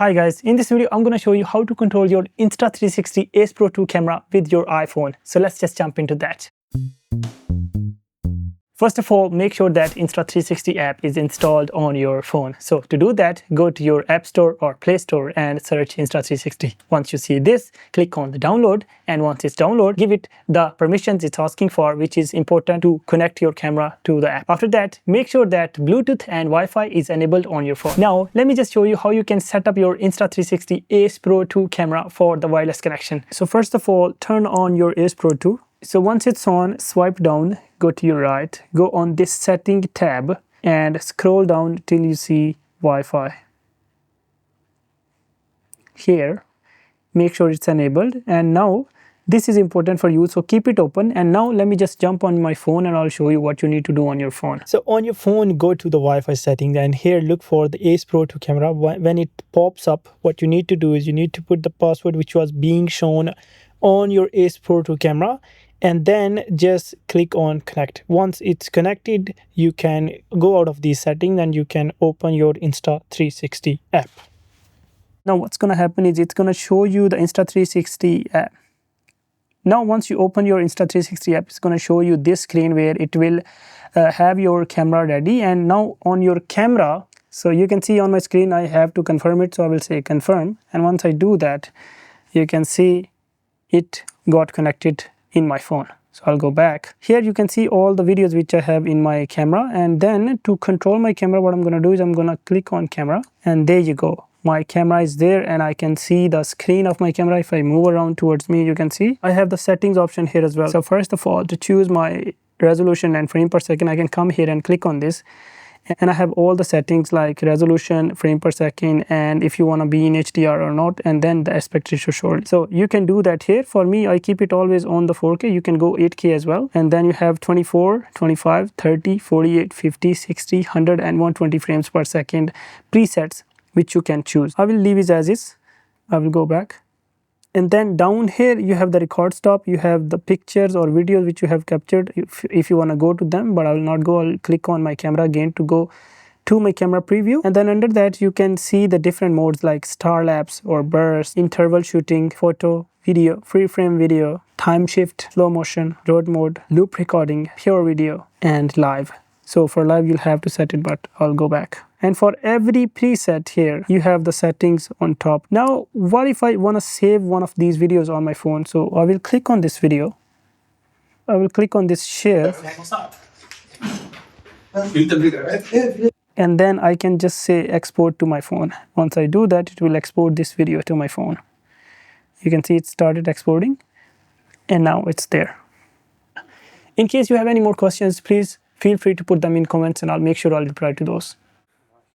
Hi guys, in this video I'm going to show you how to control your Insta360 Ace Pro 2 camera with your iPhone. So let's just jump into that. First of all, make sure that Insta360 app is installed on your phone. So to do that, go to your App Store or Play Store and search Insta360. Once you see this, click on the download, and once it's downloaded, give it the permissions it's asking for, which is important to connect your camera to the app. After that, make sure that Bluetooth and Wi-Fi is enabled on your phone. Now, let me just show you how you can set up your Insta360 Ace Pro 2 camera for the wireless connection. So first of all, turn on your Ace Pro 2. So once it's on, swipe down, go to your right, go on this setting tab and scroll down till you see Wi-Fi. Here, make sure it's enabled, and now this is important for you, so keep it open. And now let me just jump on my phone and I'll show you what you need to do on your phone. So on your phone, go to the Wi-Fi setting and here look for the Ace Pro 2 camera. When it pops up, what you need to do is you need to put the password which was being shown on your Ace Pro 2 camera, and then just click on connect. Once it's connected, you can go out of these settings and you can open your Insta360 app. Now what's going to happen is it's going to show you the Insta360 app. Now once you open your Insta360 app, it's going to show you this screen where it will have your camera ready. And now on your camera, so you can see on my screen I have to confirm it, so I will say confirm, and once I do that, you can see it got connected in my phone. So I'll go back. Here you can see all the videos which I have in my camera, and then to control my camera, what I'm going to do is I'm going to click on camera, and there you go. My camera is there and I can see the screen of my camera. If I move around towards me, you can see I have the settings option here as well. So first of all, to choose my resolution and frame per second, I can come here and click on this, and I have all the settings like resolution, frame per second, and if you want to be in HDR or not, and then the aspect ratio short. So you can do that here. For me, I keep it always on the 4K. You can go 8K as well, and then you have 24, 25, 30, 48, 50, 60, 100 and 120 frames per second presets which you can choose. I will leave it as is. I will go back. And then down here you have the record stop, you have the pictures or videos which you have captured if you want to go to them, but I will not go. I'll click on my camera again to go to my camera preview, and then under that you can see the different modes like star lapse or burst, interval shooting, photo, video, free frame video, time shift, slow motion, road mode, loop recording, pure video, and live. So for live you'll have to set it, but I'll go back. And for every preset here, you have the settings on top. Now, what if I want to save one of these videos on my phone? So I will click on this video. I will click on this share. And then I can just say export to my phone. Once I do that, it will export this video to my phone. You can see it started exporting and now it's there. In case you have any more questions, please feel free to put them in comments and I'll make sure I'll reply to those.